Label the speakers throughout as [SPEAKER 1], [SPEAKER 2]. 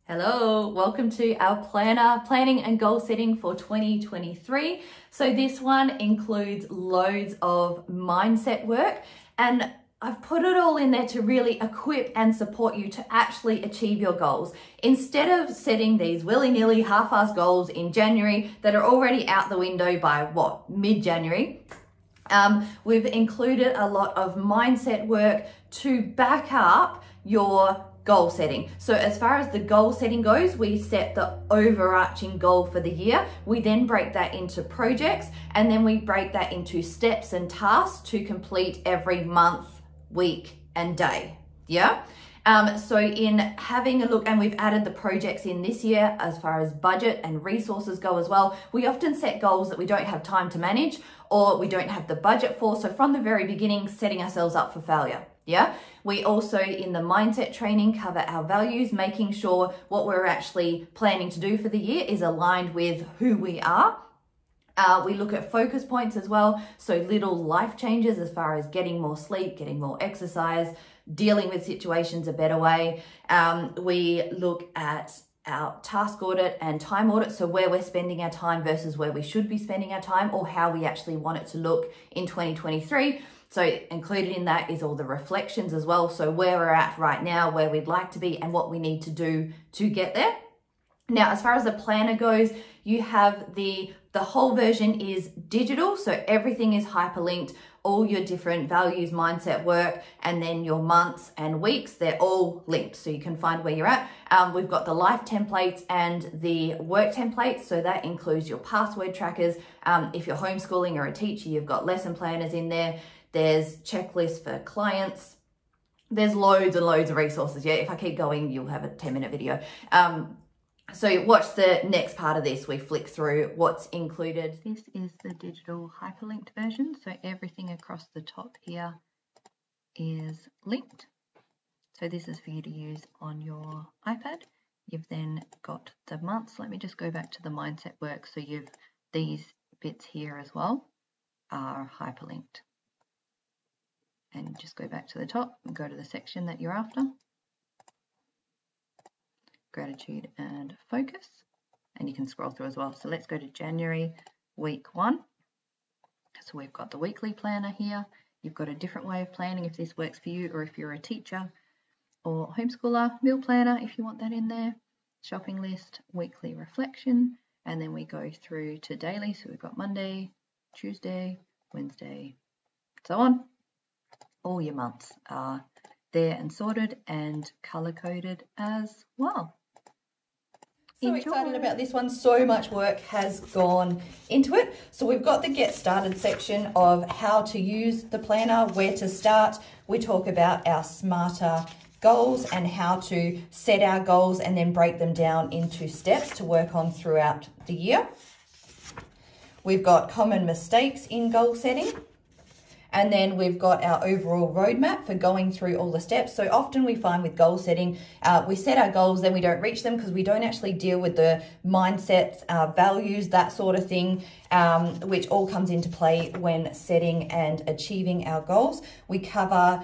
[SPEAKER 1] Hello, welcome to our planning and goal setting for 2023. So this one includes loads of mindset work, and I've put it all in there to really equip and support you to actually achieve your goals. Instead of setting these willy-nilly half-assed goals in January that are already out the window by mid-January, we've included a lot of mindset work to back up your goal setting. So as far as the goal setting goes, we set the overarching goal for the year. We then break that into projects, and then we break that into steps and tasks to complete every month, week, and day. Yeah. So in having a look, and we've added the projects in this year as far as budget and resources go as well. We often set goals that we don't have time to manage or we don't have the budget for. So from the very beginning, setting ourselves up for failure. Yeah. We also, in the mindset training, cover our values, making sure what we're actually planning to do for the year is aligned with who we are. We look at focus points as well. So little life changes as far as getting more sleep, getting more exercise, dealing with situations a better way. We look at our task audit and time audit. So where we're spending our time versus where we should be spending our time, or how we actually want it to look in 2023. So included in that is all the reflections as well. So where we're at right now, where we'd like to be, and what we need to do to get there. Now, as far as the planner goes, you have the whole version is digital. So everything is hyperlinked, all your different values, mindset work, and then your months and weeks, they're all linked. So you can find where you're at. We've got the life templates and the work templates. So that includes your password trackers. If you're homeschooling or a teacher, you've got lesson planners in there. There's checklists for clients. There's loads and loads of resources. Yeah, if I keep going, you'll have a 10-minute video. So watch the next part of this. We flick through what's included.
[SPEAKER 2] This is the digital hyperlinked version. So everything across the top here is linked. So this is for you to use on your iPad. You've then got the months. Let me just go back to the mindset work. So these bits here as well are hyperlinked. And just go back to the top and go to the section that you're after. Gratitude and focus. And you can scroll through as well. So let's go to January, week 1. So we've got the weekly planner here. You've got a different way of planning if this works for you, or if you're a teacher or homeschooler. Meal planner if you want that in there. Shopping list, weekly reflection. And then we go through to daily. So we've got Monday, Tuesday, Wednesday, so on. All your months are there and sorted and color-coded as well.
[SPEAKER 1] So excited about this one. So much work has gone into it. So we've got the get started section of how to use the planner, where to start. We talk about our smarter goals and how to set our goals and then break them down into steps to work on throughout the year. We've got common mistakes in goal setting. And then we've got our overall roadmap for going through all the steps. So often we find with goal setting, we set our goals, then we don't reach them because we don't actually deal with the mindsets, values, that sort of thing, which all comes into play when setting and achieving our goals. We cover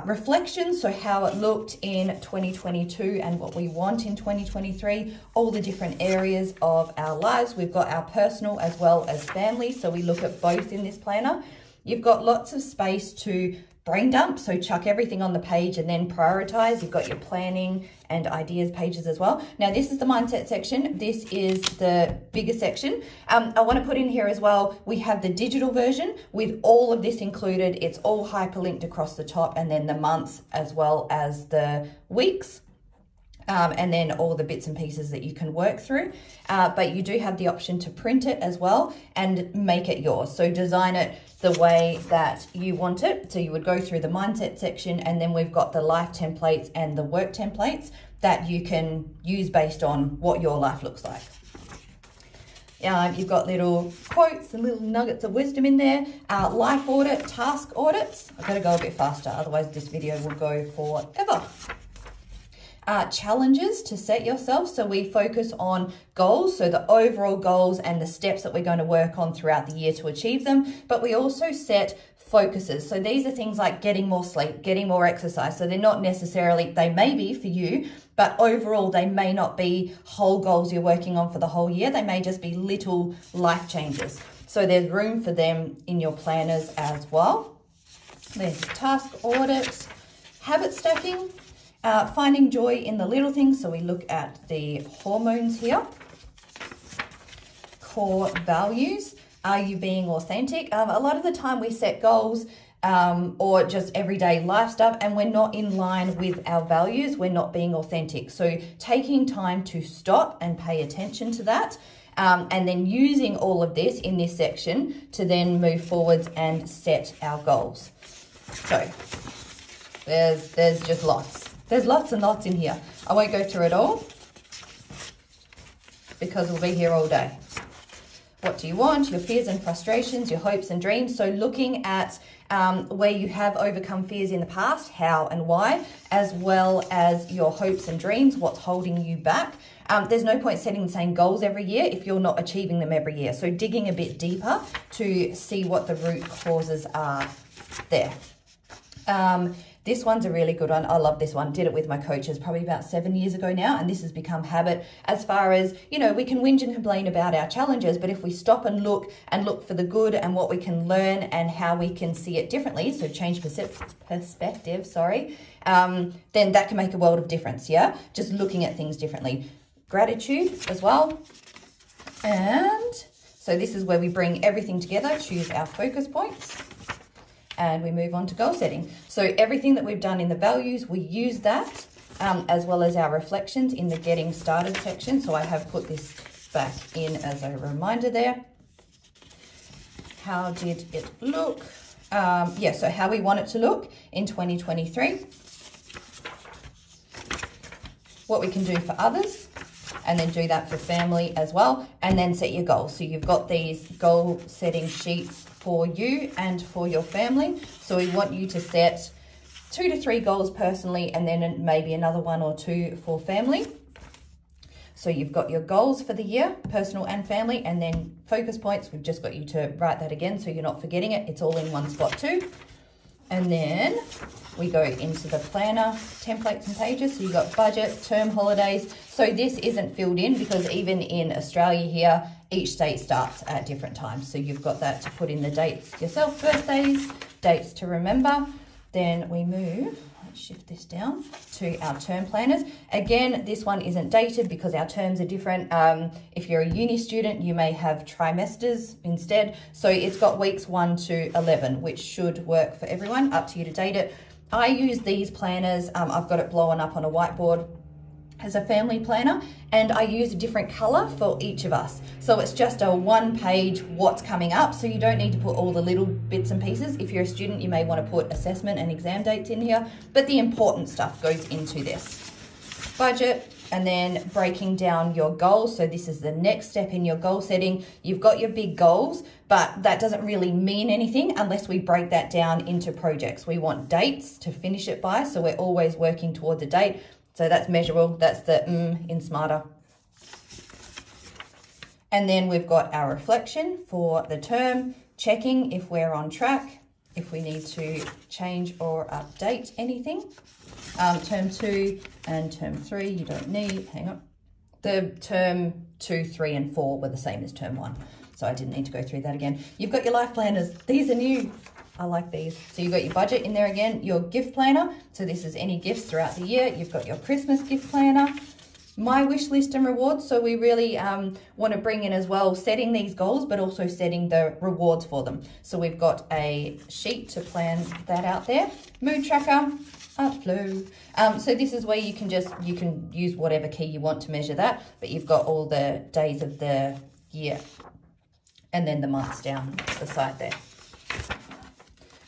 [SPEAKER 1] reflections, so how it looked in 2022 and what we want in 2023, all the different areas of our lives. We've got our personal as well as family, so we look at both in this planner. You've got lots of space to brain dump, so chuck everything on the page and then prioritize. You've got your planning and ideas pages as well. Now, this is the mindset section. This is the bigger section. I want to put in here as well, we have the digital version with all of this included. It's all hyperlinked across the top, and then the months as well as the weeks. And then all the bits and pieces that you can work through. But you do have the option to print it as well and make it yours. So design it the way that you want it. So you would go through the mindset section, and then we've got the life templates and the work templates that you can use based on what your life looks like. You've got little quotes and little nuggets of wisdom in there. Life audit, task audits. I've got to go a bit faster, otherwise this video will go forever. Challenges to set yourself. So we focus on goals, so the overall goals and the steps that we're going to work on throughout the year to achieve them. But we also set focuses. So these are things like getting more sleep, getting more exercise. So they're not necessarily, they may be for you, But overall, they may not be whole goals you're working on for the whole year. They may just be little life changes. So there's room for them in your planners as well. There's task audit, habit stacking, finding joy in the little things. So we look at the hormones here. Core values. Are you being authentic? A lot of the time we set goals or just everyday life stuff and we're not in line with our values. We're not being authentic. So taking time to stop and pay attention to that. And then using all of this in this section to then move forwards and set our goals. So there's just lots. There's lots and lots in here. I won't go through it all because we'll be here all day. What do you want? Your fears and frustrations, your hopes and dreams. So looking at where you have overcome fears in the past, how and why, as well as your hopes and dreams, what's holding you back. There's no point setting the same goals every year if you're not achieving them every year. So digging a bit deeper to see what the root causes are there. This one's a really good one. I love this one. Did it with my coaches probably about 7 years ago now. And this has become habit as far as, you know, we can whinge and complain about our challenges, but if we stop and look for the good and what we can learn and how we can see it differently, so change perspective, then that can make a world of difference, yeah? Just looking at things differently. Gratitude as well. And so this is where we bring everything together, choose our focus points. And we move on to goal setting. So everything that we've done in the values, we use that as well as our reflections in the getting started section. So I have put this back in as a reminder there. How did it look? So how we want it to look in 2023. What we can do for others, and then do that for family as well, and then set your goals. So you've got these goal setting sheets for you and for your family. So we want you to set 2 to 3 goals personally, and then maybe another 1 or 2 for family. So you've got your goals for the year, personal and family, and then focus points. We've just got you to write that again so you're not forgetting it. It's all in one spot too. And then we go into the planner templates and pages. So you've got budget, term holidays. So this isn't filled in because even in Australia here, each state starts at different times. So you've got that to put in the dates yourself, birthdays, dates to remember. Then we move, let's shift this down to our term planners. Again, this one isn't dated because our terms are different. If you're a uni student, you may have trimesters instead. So it's got weeks 1 to 11, which should work for everyone, up to you to date it. I use these planners, I've got it blowing up on a whiteboard as a family planner, and I use a different color for each of us. So it's just a 1-page what's coming up, so you don't need to put all the little bits and pieces. If you're a student, you may want to put assessment and exam dates in here, but the important stuff goes into this. Budget, and then breaking down your goals. So this is the next step in your goal setting. You've got your big goals, but that doesn't really mean anything unless we break that down into projects. We want dates to finish it by, so we're always working towards a date. So that's measurable, that's the in smarter. And then we've got our reflection for the term, checking if we're on track, if we need to change or update anything. Term 2 and term 3, you don't need, hang on. The term 2, 3 and 4 were the same as term 1. So I didn't need to go through that again. You've got your life planners, these are new. I like these. So you've got your budget in there again, your gift planner. So this is any gifts throughout the year. You've got your Christmas gift planner, my wish list and rewards. So we really want to bring in as well, setting these goals, but also setting the rewards for them. So we've got a sheet to plan that out there. Mood tracker, Artflow. So this is where you can use whatever key you want to measure that, but you've got all the days of the year and then the months down the side there.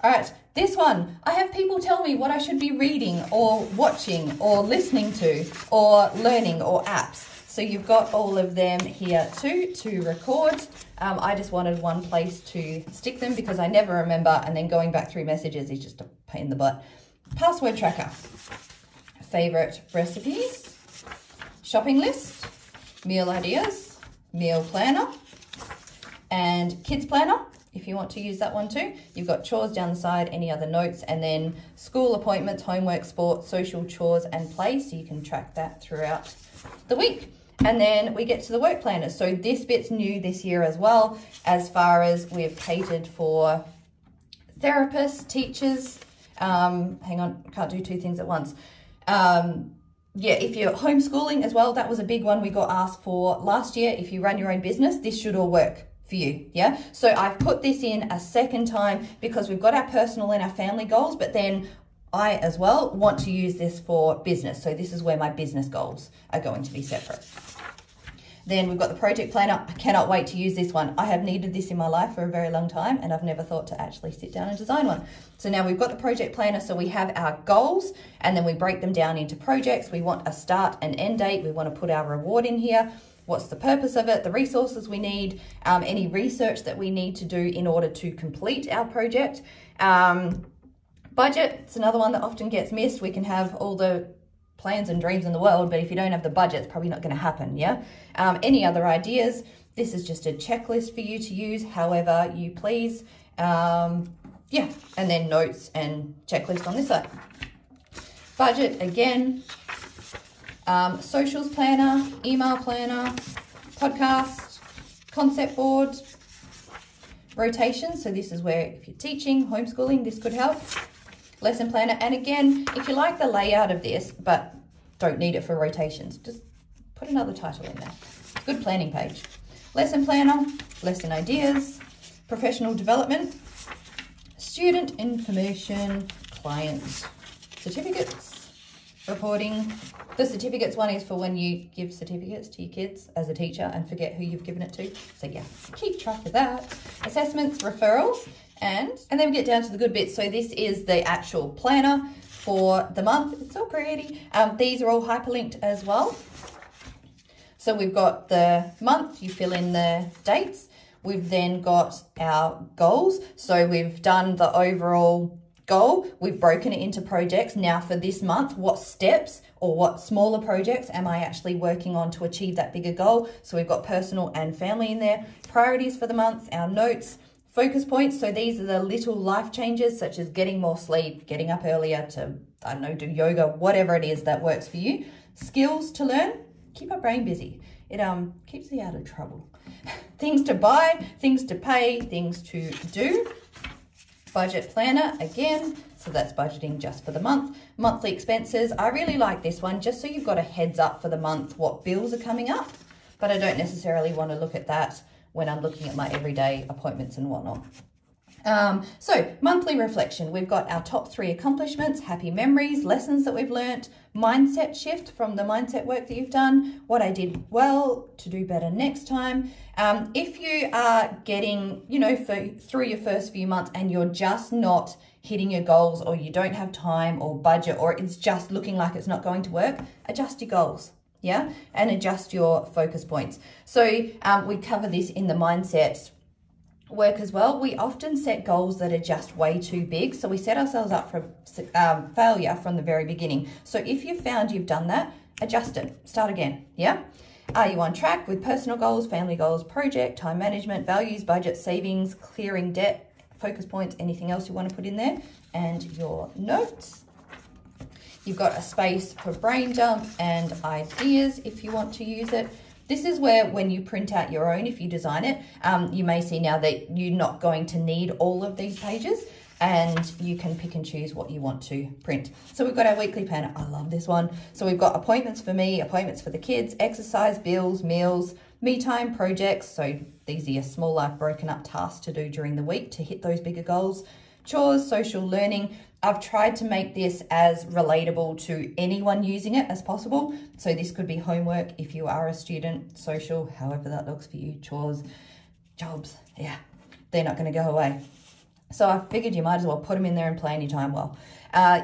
[SPEAKER 1] All right, this one, I have people tell me what I should be reading or watching or listening to or learning or apps. So you've got all of them here too to record. I just wanted one place to stick them because I never remember, and then going back through messages is just a pain in the butt. Password tracker, favorite recipes, shopping list, meal ideas, meal planner, and kids planner if you want to use that one too. You've got chores down the side, any other notes, and then school appointments, homework, sport, social, chores, and play. So you can track that throughout the week. And then we get to the work planner. So this bit's new this year as well, as far as we've catered for therapists, teachers. Hang on, can't do two things at once. Yeah, if you're homeschooling as well, that was a big one we got asked for last year. If you run your own business, this should all work for you, yeah? So I've put this in a second time because we've got our personal and our family goals, but then I as well want to use this for business. So this is where my business goals are going to be separate. Then we've got the project planner. I cannot wait to use this one. I have needed this in my life for a very long time and I've never thought to actually sit down and design one. So now we've got the project planner. So we have our goals and then we break them down into projects. We want a start and end date. We want to put our reward in here. What's the purpose of it? The resources we need, any research that we need to do in order to complete our project. Budget, it's another one that often gets missed. We can have all the plans and dreams in the world, but if you don't have the budget, it's probably not going to happen, yeah? Any other ideas? This is just a checklist for you to use however you please. Yeah, and then notes and checklist on this side. Budget, again, socials planner, email planner, podcast, concept board, rotation. So this is where if you're teaching, homeschooling, this could help. Lesson planner, and again, if you like the layout of this but don't need it for rotations, just put another title in there. Good planning page. Lesson planner, lesson ideas, professional development, student information, client certificates, reporting. The certificates one is for when you give certificates to your kids as a teacher and forget who you've given it to. So yeah, keep track of that. Assessments, referrals, and then we get down to the good bits. So this is the actual planner for the month. It's all pretty. These are all hyperlinked as well. So we've got the month, you fill in the dates. We've then got our goals. So we've done the overall goal. We've broken it into projects. Now for this month, what steps or what smaller projects am I actually working on to achieve that bigger goal? So we've got personal and family in there. Priorities for the month, our notes, focus points. So these are the little life changes such as getting more sleep, getting up earlier to, I don't know, do yoga, whatever it is that works for you. Skills to learn, keep our brain busy. It keeps you out of trouble. Things to buy, things to pay, things to do. Budget planner, again, so that's budgeting just for the month. Monthly expenses, I really like this one just so you've got a heads up for the month what bills are coming up, but I don't necessarily want to look at that when I'm looking at my everyday appointments and whatnot. So monthly reflection, we've got our top 3 accomplishments, happy memories, lessons that we've learnt, mindset shift from the mindset work that you've done, what I did well to do better next time. If you are getting, you know, through your first few months and you're just not hitting your goals or you don't have time or budget or it's just looking like it's not going to work, adjust your goals. Yeah, and adjust your focus points. So we cover this in the mindset work as well. We often set goals that are just way too big. So we set ourselves up for failure from the very beginning. So if you've found you've done that, adjust it, start again. Yeah. Are you on track with personal goals, family goals, project, time management, values, budget, savings, clearing debt, focus points, anything else you want to put in there, and your notes. You've got a space for brain dump and ideas if you want to use it. This is where when you print out your own, if you design it, you may see now that you're not going to need all of these pages and you can pick and choose what you want to print. So we've got our weekly planner. I love this one. So we've got appointments for me, appointments for the kids, exercise, bills, meals, me time, projects. So these are your smaller broken up tasks to do during the week to hit those bigger goals. Chores, social learning. I've tried to make this as relatable to anyone using it as possible. So this could be homework if you are a student, social, however that looks for you, chores, jobs, yeah, they're not going to go away. So I figured you might as well put them in there and plan your time well.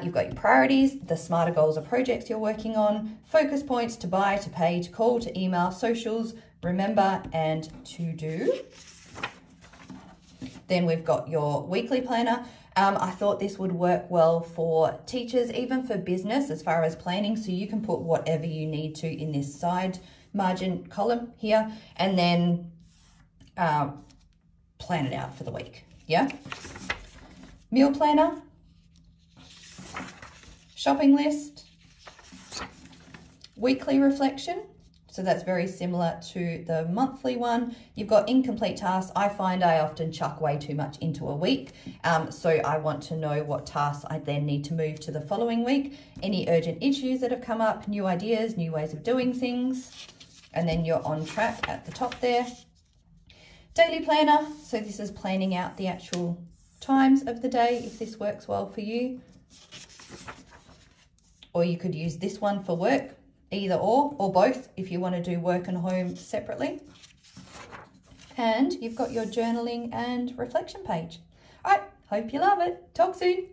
[SPEAKER 1] You've got your priorities, the smarter goals or projects you're working on, focus points to buy, to pay, to call, to email, socials, remember, and to do. Then we've got your weekly planner. I thought this would work well for teachers, even for business as far as planning. So you can put whatever you need to in this side margin column here. And then plan it out for the week. Yeah. Meal planner, shopping list, weekly reflection. So that's very similar to the monthly one. You've got incomplete tasks. I find I often chuck way too much into a week. So I want to know what tasks I then need to move to the following week. Any urgent issues that have come up, new ideas, new ways of doing things. And then you're on track at the top there. Daily planner. So this is planning out the actual times of the day if this works well for you. Or you could use this one for work. Either or both if you want to do work and home separately. And you've got your journaling and reflection page. All right, hope you love it. Talk soon.